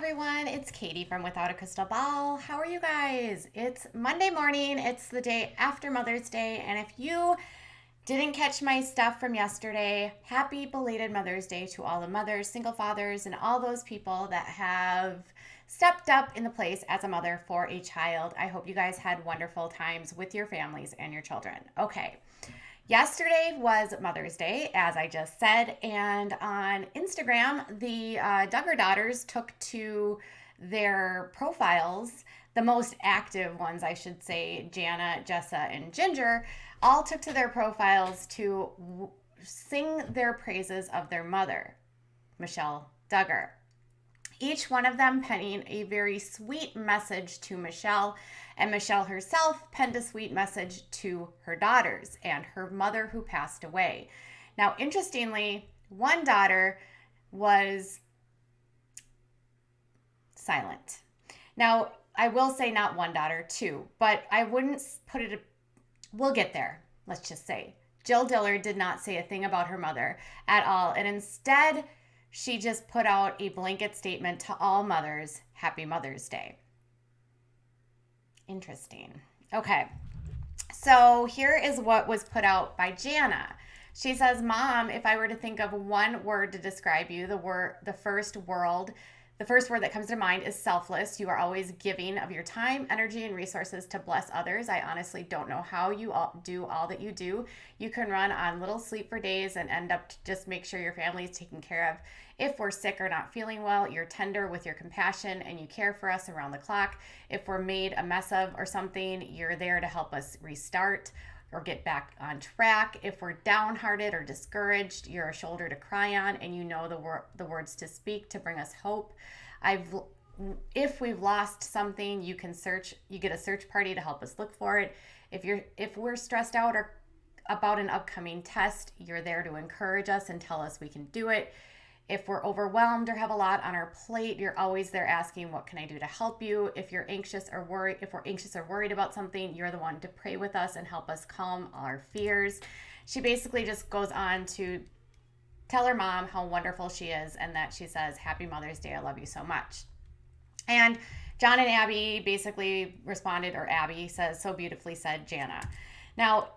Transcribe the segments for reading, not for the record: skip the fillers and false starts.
everyone, it's Katie from Without a Crystal Ball. How are you guys? It's Monday morning, it's the day after Mother's Day, and if you didn't catch my stuff from yesterday, happy belated Mother's Day to all the mothers, single fathers, and all those people that have stepped up in the place as a mother for a child. I hope you guys had wonderful times with your families and your children. Okay. Yesterday was Mother's Day, as I just said, and on Instagram, the Duggar daughters took to their profiles, the most active ones, I should say, Jana, Jessa, and Ginger, all took to their profiles to sing their praises of their mother, Michelle Duggar. Each one of them penning a very sweet message to Michelle, and Michelle herself penned a sweet message to her daughters and her mother who passed away. Now, interestingly, one daughter was silent. Now, I will say not one daughter, two, but I wouldn't put it, we'll get there, let's just say. Jill Dillard did not say a thing about her mother at all, and instead, she just put out a blanket statement to all mothers, Happy Mother's Day. Interesting. Okay, so here is what was put out by Jana. She says, Mom, if I were to think of one word to describe you, the first word that comes to mind is selfless. You are always giving of your time, energy, and resources to bless others. I honestly don't know how you all do all that you do. You can run on little sleep for days and end up to just make sure your family is taken care of. If we're sick or not feeling well, you're tender with your compassion and you care for us around the clock. If we're made a mess of or something, you're there to help us restart or get back on track. If we're downhearted or discouraged, you're a shoulder to cry on and you know the words to speak to bring us hope. If we've lost something, you get a search party to help us look for it. If we're stressed out or about an upcoming test, you're there to encourage us and tell us we can do it. If we're overwhelmed or have a lot on our plate, you're always there asking, what can I do to help you? If we're anxious or worried about something, you're the one to pray with us and help us calm all our fears. She basically just goes on to tell her mom how wonderful she is and that she says, Happy Mother's Day, I love you so much. And John and Abby basically responded, or Abby says, so beautifully said, Jana. Now,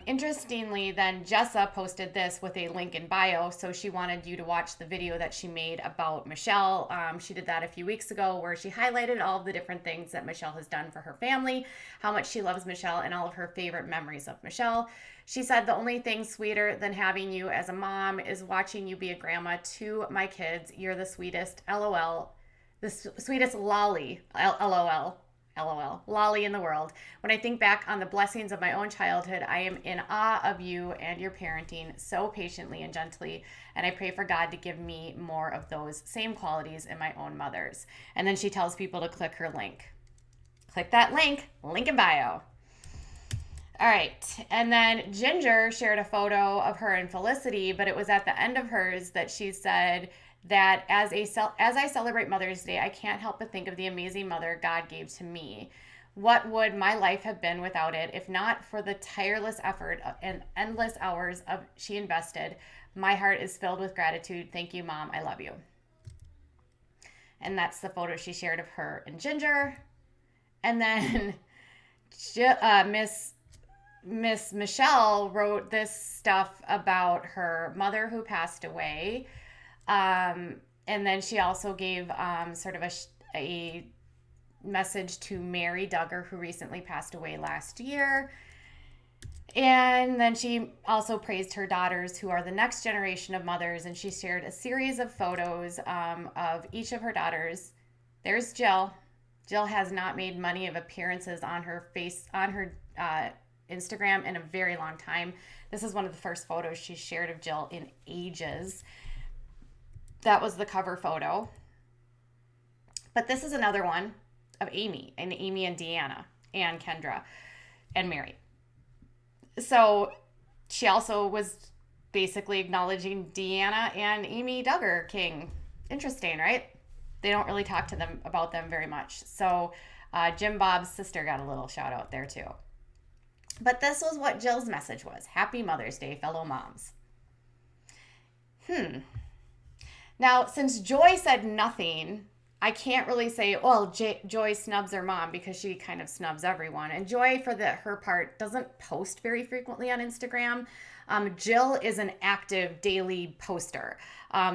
interestingly, then Jessa posted this with a link in bio, so she wanted you to watch the video that she made about Michelle. She did that a few weeks ago where she highlighted all of the different things that Michelle has done for her family, how much she loves Michelle, and all of her favorite memories of Michelle. She said, the only thing sweeter than having you as a mom is watching you be a grandma to my kids. You're the sweetest, LOL, the sweetest lolly, LOL. LOL, lolly in the world. When I think back on the blessings of my own childhood, I am in awe of you and your parenting so patiently and gently. And I pray for God to give me more of those same qualities in my own mothers. And then she tells people to click her link. Click that link in bio. All right. And then Ginger shared a photo of her and Felicity, but it was at the end of hers that she said, that as I celebrate Mother's Day, I can't help but think of the amazing mother God gave to me. What would my life have been without it if not for the tireless effort and endless hours she invested? My heart is filled with gratitude. Thank you, Mom. I love you. And that's the photo she shared of her and Ginger. And then Miss Michelle wrote this stuff about her mother who passed away. And then she also gave sort of a message to Mary Duggar, who recently passed away last year. And then she also praised her daughters, who are the next generation of mothers, and she shared a series of photos of each of her daughters. There's Jill. Jill has not made many of appearances on her Instagram in a very long time. This is one of the first photos she shared of Jill in ages. That was the cover photo. But this is another one of Amy and Deanna and Kendra and Mary. So she also was basically acknowledging Deanna and Amy Duggar King. Interesting, right? They don't really talk to them about them very much. So Jim Bob's sister got a little shout out there too. But this was what Jill's message was. Happy Mother's Day, fellow moms. Now, since Joy said nothing I can't really say, well, Joy snubs her mom because she kind of snubs everyone. And Joy, for her part, doesn't post very frequently on Instagram. Jill is an active daily poster.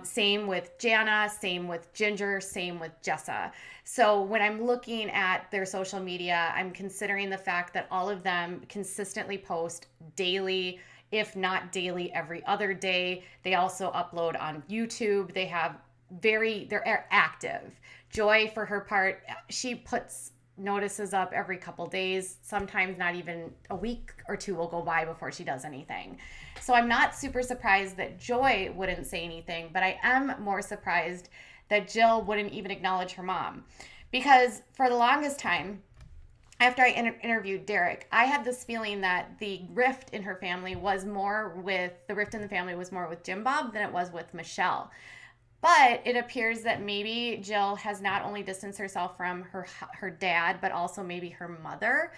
Same with Jana, same with Ginger, same with Jessa. So when I'm looking at their social media, I'm considering the fact that all of them consistently post daily, if not daily, every other day. They also upload on YouTube. They're active. Joy, for her part, she puts notices up every couple days. Sometimes not even a week or two will go by before she does anything. So I'm not super surprised that Joy wouldn't say anything, but I am more surprised that Jill wouldn't even acknowledge her mom. Because for the longest time, after I interviewed Derek, I had this feeling that the rift in her family was more with Jim Bob than it was with Michelle. But it appears that maybe Jill has not only distanced herself from her dad, but also maybe her mother.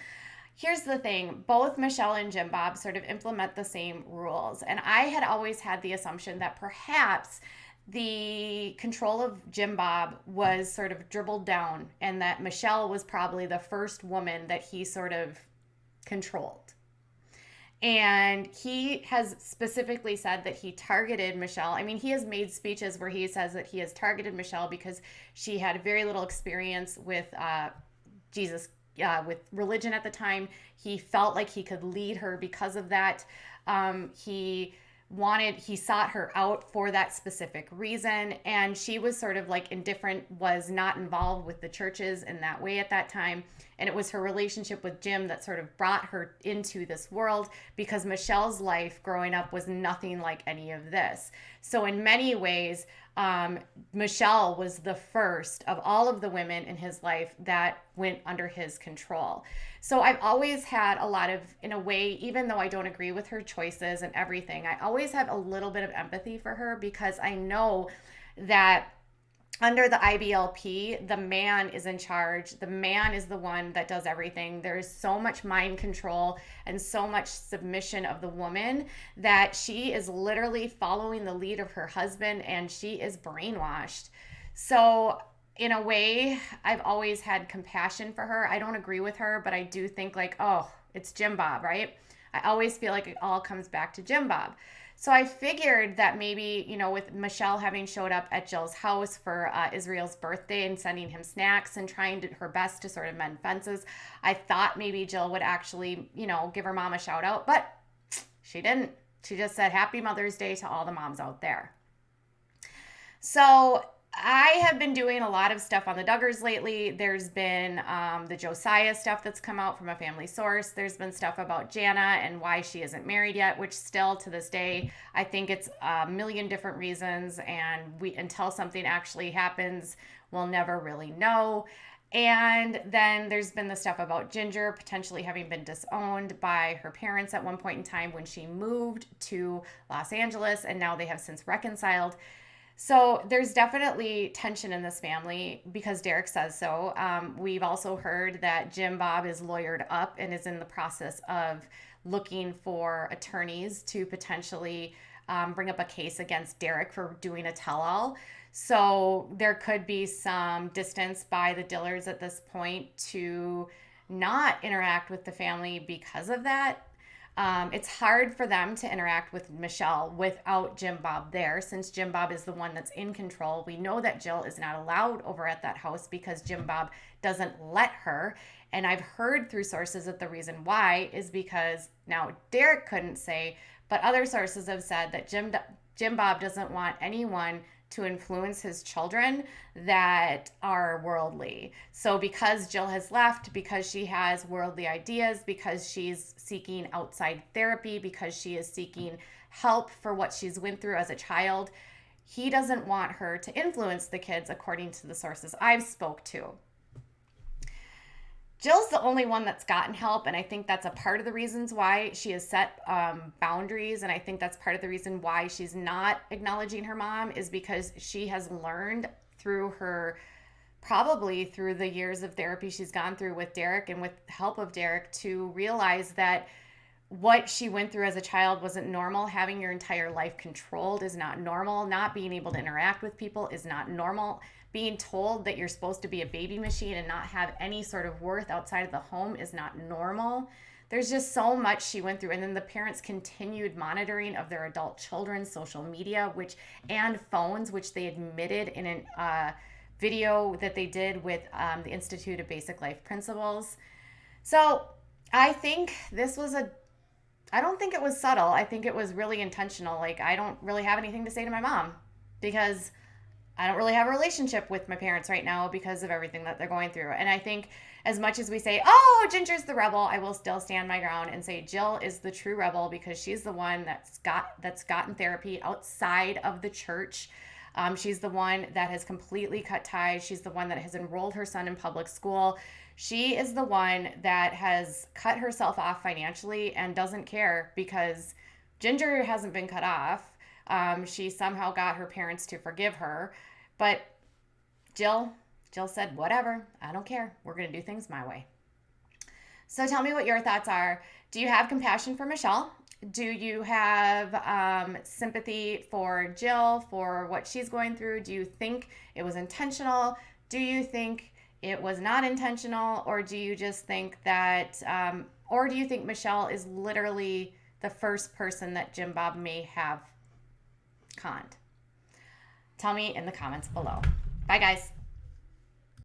Here's the thing, both Michelle and Jim Bob sort of implement the same rules. And I had always had the assumption that perhaps the control of Jim Bob was sort of dribbled down and that Michelle was probably the first woman that he sort of controlled. And he has specifically said that he targeted Michelle. I mean, he has made speeches where he says that he has targeted Michelle because she had very little experience with with religion at the time. He felt like he could lead her because of that. He sought her out for that specific reason, and she was sort of like indifferent, was not involved with the churches in that way at that time. And it was her relationship with Jim that sort of brought her into this world, because Michelle's life growing up was nothing like any of this. So in many ways, Michelle was the first of all of the women in his life that went under his control. So I've always had a lot of, in a way, even though I don't agree with her choices and everything, I always have a little bit of empathy for her, because I know that under the IBLP, the man is in charge. The man is the one that does everything. There is so much mind control and so much submission of the woman that she is literally following the lead of her husband, and she is brainwashed. So in a way, I've always had compassion for her. I don't agree with her, but I do think like, oh, it's Jim Bob, right? I always feel like it all comes back to Jim Bob. So I figured that maybe, with Michelle having showed up at Jill's house for Israel's birthday and sending him snacks and trying her best to sort of mend fences, I thought maybe Jill would actually, give her mom a shout out, but she didn't. She just said Happy Mother's Day to all the moms out there. So I have been doing a lot of stuff on the Duggars lately. There's been the Josiah stuff that's come out from a family source. There's been stuff about Jana and why she isn't married yet, which still to this day, I think it's a million different reasons. And until something actually happens, we'll never really know. And then there's been the stuff about Ginger potentially having been disowned by her parents at one point in time when she moved to Los Angeles, and now they have since reconciled. So there's definitely tension in this family because Derek says so. We've also heard that Jim Bob is lawyered up and is in the process of looking for attorneys to potentially bring up a case against Derek for doing a tell-all. So there could be some distance by the Dillards at this point to not interact with the family because of that. It's hard for them to interact with Michelle without Jim Bob there, since Jim Bob is the one that's in control. We know that Jill is not allowed over at that house because Jim Bob doesn't let her. And I've heard through sources that the reason why is because, now Derek couldn't say, but other sources have said that Jim Bob doesn't want anyone to influence his children that are worldly. So because Jill has left, because she has worldly ideas, because she's seeking outside therapy, because she is seeking help for what she's went through as a child, he doesn't want her to influence the kids, according to the sources I've spoke to. Jill's the only one that's gotten help, and I think that's a part of the reasons why she has set boundaries, and I think that's part of the reason why she's not acknowledging her mom is because she has learned probably through the years of therapy she's gone through with Derek and with help of Derek, to realize that what she went through as a child wasn't normal. Having your entire life controlled is not normal. Not being able to interact with people is not normal. Being told that you're supposed to be a baby machine and not have any sort of worth outside of the home is not normal. There's just so much she went through. And then the parents continued monitoring of their adult children's social media, and phones, which they admitted in a video that they did with the Institute of Basic Life Principles. So I think I don't think it was subtle. I think it was really intentional. Like, I don't really have anything to say to my mom because I don't really have a relationship with my parents right now because of everything that they're going through. And I think as much as we say, oh, Ginger's the rebel, I will still stand my ground and say Jill is the true rebel because she's the one that's gotten therapy outside of the church. She's the one that has completely cut ties. She's the one that has enrolled her son in public school. She is the one that has cut herself off financially and doesn't care because Ginger hasn't been cut off. She somehow got her parents to forgive her. But Jill said, whatever, I don't care. We're going to do things my way. So tell me what your thoughts are. Do you have compassion for Michelle? Do you have sympathy for Jill, for what she's going through? Do you think it was intentional? Do you think it was not intentional? Or do you just think that, or do you think Michelle is literally the first person that Jim Bob may have conned? Tell me in the comments below. Bye, guys.